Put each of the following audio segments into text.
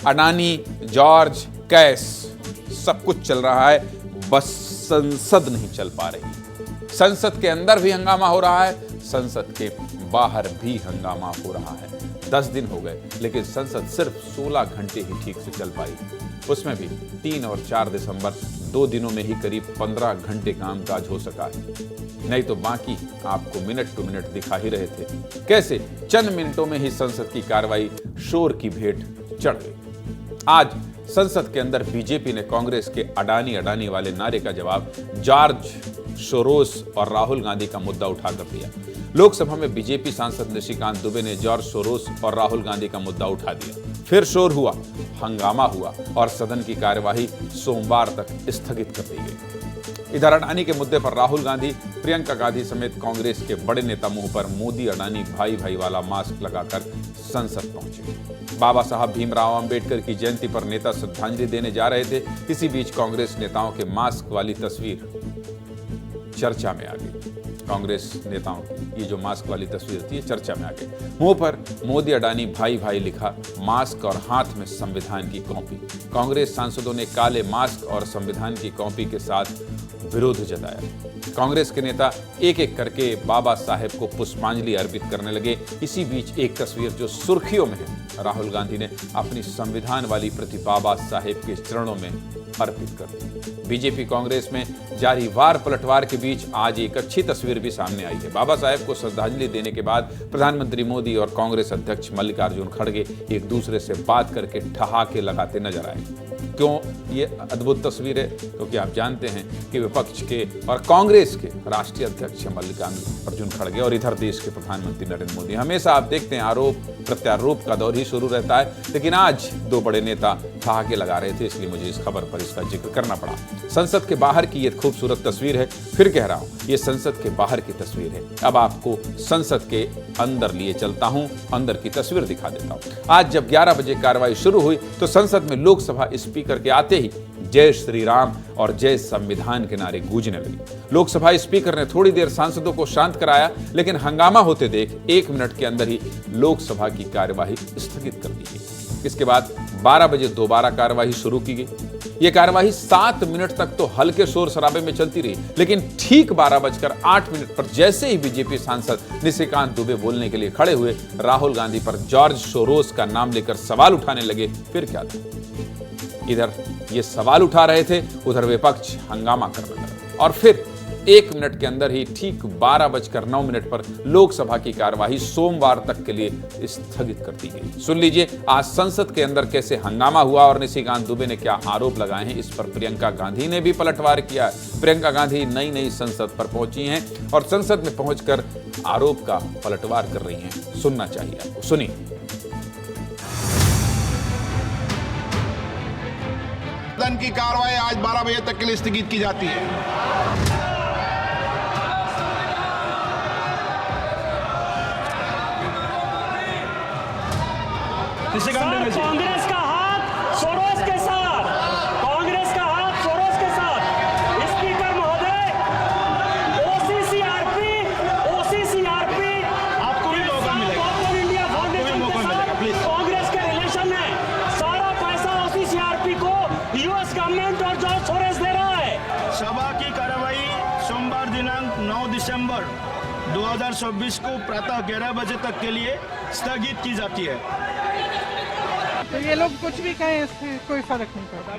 Adani, George, कैस, सब कुछ चल रहा है, बस संसद नहीं चल पा रही। संसद के अंदर भी हंगामा हो रहा है, संसद के बाहर भी हंगामा हो रहा है। 10 दिन हो गए, लेकिन संसद सिर्फ 16 घंटे ही ठीक से चल पाई। उसमें भी 3 और 4 दिसंबर 2 दिनों में ही करीब 15 घंटे कामकाज हो सका है। नहीं तो बाकी आपको मिनट टू मिनट दिखा ही रहे थे कैसे चंद मिनटों में ही संसद की कार्रवाई शोर की भेंट चढ़ गई। आज संसद के अंदर बीजेपी ने कांग्रेस के अडानी वाले नारे का जवाब जॉर्ज सोरोस और राहुल गांधी का मुद्दा उठाकर दिया। लोकसभा में बीजेपी सांसद निशिकांत दुबे ने जॉर्ज सोरोस और राहुल गांधी का मुद्दा उठा दिया। फिर शोर हुआ, हंगामा हुआ और सदन की कार्यवाही सोमवार तक स्थगित कर दी गई। इधर अडानी के मुद्दे पर राहुल गांधी, प्रियंका गांधी समेत कांग्रेस के बड़े नेता मुंह पर मोदी अडानी भाई वाला मास्क लगाकर संसद पहुंचे। बाबा साहब भीमराव अंबेडकर की जयंती पर नेता श्रद्धांजलि देने जा रहे थे। इसी बीच कांग्रेस नेताओं के मास्क वाली तस्वीर चर्चा में आ गई। कांग्रेस नेताओं की ये जो मास्क वाली तस्वीर थी चर्चा में आ गई। मुंह पर मोदी अडानी भाई लिखा, मास्क और हाथ में संविधान की कॉपी। कांग्रेस सांसदों ने काले मास्क और संविधान की कॉपी के साथ विरोध जताया। कांग्रेस के नेता एक एक करके बाबा साहेब को पुष्पांजलि अर्पित करने लगे। इसी बीच एक तस्वीर जो सुर्खियों में है, राहुल गांधी ने अपनी संविधान वाली प्रति बाबा साहेब के चरणों में अर्पित कर दी। बीजेपी कांग्रेस में जारी वार पलटवार के बीच आज एक अच्छी तस्वीर भी सामने आई है। बाबा साहेब को श्रद्धांजलि देने के बाद प्रधानमंत्री मोदी और कांग्रेस अध्यक्ष मल्लिकार्जुन खड़गे एक दूसरे से बात करके ठहाके लगाते नजर आए। क्यों ये अद्भुत तस्वीर है? क्योंकि आप जानते हैं कि विपक्ष के और कांग्रेस के राष्ट्रीय अध्यक्ष मल्लिकार्जुन खड़गे और इधर देश के प्रधानमंत्री नरेंद्र मोदी। हमेशा आप देखते हैं आरोप प्रत्यारोप का दौर ही शुरू रहता है, लेकिन आज 2 बड़े नेता ठहाके लगा रहे थे, इसलिए मुझे इस खबर पर इसका जिक्र करना पड़ा। संसद के बाहर की ये खूबसूरत तस्वीर है। फिर कह रहा हूं, ये संसद के बाहर की तस्वीर है। अब आपको संसद के अंदर लिए चलता हूं, अंदर की तस्वीर दिखा देता हूं। आज जब 11 बजे कार्रवाई शुरू हुई तो संसद में लोकसभा स्पीकर के आते ही जय श्री राम और जय संविधान के नारे गूंजने लगे। लोकसभा स्पीकर ने थोड़ी देर सांसदों को शांत कराया, लेकिन हंगामा होते देख 1 मिनट के अंदर ही लोकसभा की कार्यवाही स्थगित कर दी गई। इसके बाद 12 बजे दोबारा कार्यवाही शुरू की गई। यह कार्यवाही 7 मिनट तक तो हल्के शोर शराबे में चलती रही, लेकिन ठीक 12:08 पर जैसे ही बीजेपी सांसद निशिकांत दुबे बोलने के लिए खड़े हुए, राहुल गांधी पर जॉर्ज सोरोस का नाम लेकर सवाल उठाने लगे। फिर क्या था? इधर ये सवाल उठा रहे थे, उधर विपक्ष हंगामा करने लगा और फिर 1 मिनट के अंदर ही ठीक 12:09 पर लोकसभा की कार्यवाही सोमवार तक के लिए स्थगित कर दी गई। सुन लीजिए आज संसद के अंदर कैसे हंगामा हुआ और निशिकांत दुबे ने क्या आरोप लगाए हैं। इस पर प्रियंका गांधी ने भी पलटवार किया। प्रियंका गांधी नई संसद पर पहुंची हैं और संसद में पहुंचकर आरोप का पलटवार कर रही हैं। सुनना चाहिए आपको, सुनिए। सदन की कार्रवाई आज 12 बजे तक के लिए स्थगित की जाती है। कांग्रेस का हाथ सोरोस के साथ, कांग्रेस का हाथ सोरोस के साथ। स्पीकर महोदय, ओसीसीआरपी आपको भी मौका मिलेगा, इंडिया फाउंडेशन के साथ कांग्रेस के रिलेशन है। सारा पैसा ओसीसीआरपी को यूएस गवर्नमेंट और जॉर्ज सोरोस दे रहा है। सभा की कार्रवाई सोमवार दिनांक 9 दिसंबर 2024 को प्रातः 11 बजे तक के लिए स्थगित की जाती है। तो ये लोग कुछ भी कहें, इससे कोई फर्क नहीं पड़ता।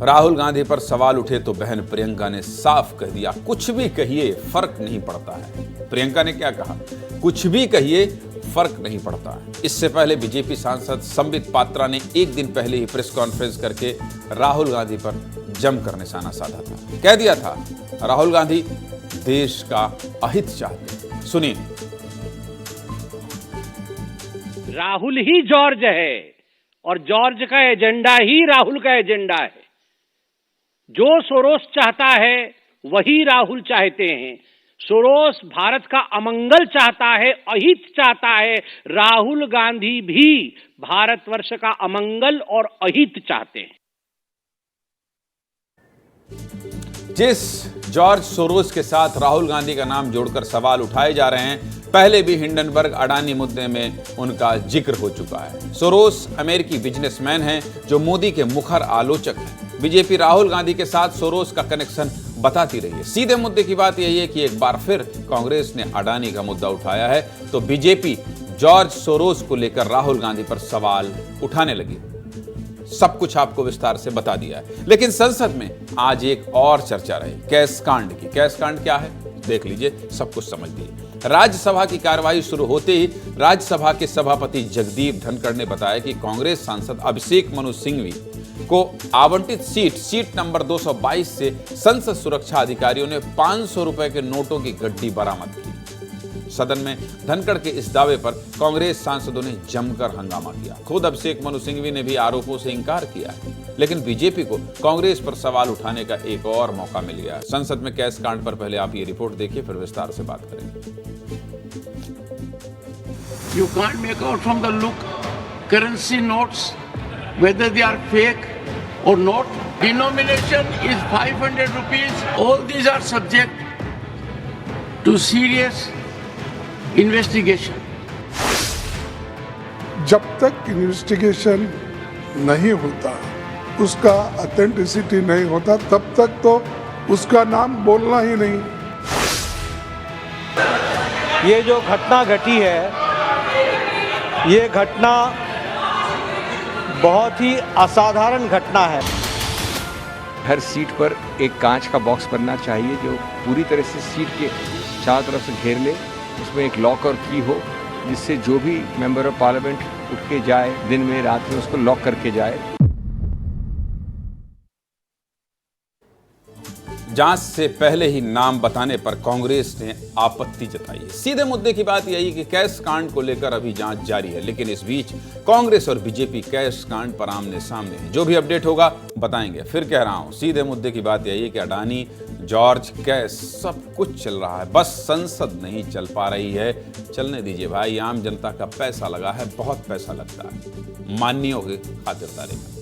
राहुल गांधी पर सवाल उठे तो बहन प्रियंका ने साफ कह दिया, कुछ भी कहिए फर्क नहीं पड़ता है। प्रियंका ने क्या कहा? कुछ भी कहिए फर्क नहीं पड़ता है। इससे पहले बीजेपी सांसद संबित पात्रा ने 1 दिन पहले ही प्रेस कॉन्फ्रेंस करके राहुल गांधी पर जमकर निशाना साधा था। कह दिया था राहुल गांधी देश का अहित चाहते हैं। सुनिए। राहुल ही जॉर्ज है और जॉर्ज का एजेंडा ही राहुल का एजेंडा है। जो सोरोस चाहता है वही राहुल चाहते हैं। सोरोस भारत का अमंगल चाहता है, अहित चाहता है। राहुल गांधी भी भारतवर्ष का अमंगल और अहित चाहते हैं। जिस जॉर्ज सोरोस के साथ राहुल गांधी का नाम जोड़कर सवाल उठाए जा रहे हैं, पहले भी हिंडनबर्ग अडानी मुद्दे में उनका जिक्र हो चुका है। सोरोस अमेरिकी बिजनेसमैन हैं जो मोदी के मुखर आलोचक हैं। बीजेपी राहुल गांधी के साथ सोरोस का कनेक्शन बताती रही है। सीधे मुद्दे की बात यही है कि एक बार फिर कांग्रेस ने अडानी का मुद्दा उठाया है तो बीजेपी जॉर्ज सोरोस को लेकर राहुल गांधी पर सवाल उठाने लगी। सब कुछ आपको विस्तार से बता दिया है, लेकिन संसद में आज एक और चर्चा रही कैश कांड की। कैश कांड क्या है देख लीजिए, सब कुछ समझ लीजिए। राज्यसभा की कार्यवाही शुरू होते ही राज्यसभा के सभापति जगदीप धनखड़ ने बताया कि कांग्रेस सांसद अभिषेक मनु सिंघवी को आवंटित सीट नंबर 222 से संसद सुरक्षा अधिकारियों ने 500 रुपए के नोटों की गड्डी बरामद की। सदन में धनखड़ के इस दावे पर कांग्रेस सांसदों ने जमकर हंगामा किया। खुद अभिषेक मनु सिंघवी ने भी आरोपों से इंकार किया है, लेकिन बीजेपी को कांग्रेस पर सवाल उठाने का एक और मौका मिल गया। संसद में कैश कांड पर पहले आप ये रिपोर्ट देखिए, फिर विस्तार से बात करेंगे। You can't make out from the look currency notes whether they are fake or not. Denomination is 500 rupees. All these are subject to serious investigation. जब तक इन्वेस्टिगेशन नहीं होता, उसका ऑथेंटिसिटी नहीं होता, तब तक तो उसका नाम बोलना ही नहीं। ये जो घटना घटी है, ये घटना बहुत ही असाधारण घटना है। हर सीट पर एक कांच का बॉक्स बनना चाहिए जो पूरी तरह से सीट के चारों तरफ से घेर ले। उसमें एक लॉक और की हो जिससे जो भी मेंबर ऑफ पार्लियामेंट उठ के जाए दिन में रात में उसको लॉक करके जाए। जांच से पहले ही नाम बताने पर कांग्रेस ने आपत्ति जताई है। सीधे मुद्दे की बात यही कि कैश कांड को लेकर अभी जांच जारी है, लेकिन इस बीच कांग्रेस और बीजेपी कैश कांड पर आमने सामने है। जो भी अपडेट होगा बताएंगे। फिर कह रहा हूं, सीधे मुद्दे की बात यही है कि अडानी, जॉर्ज, कैश सब कुछ चल रहा है, बस संसद नहीं चल पा रही है। चलने दीजिए भाई, आम जनता का पैसा लगा है, बहुत पैसा लगता है माननीयों की खातिरदारी में।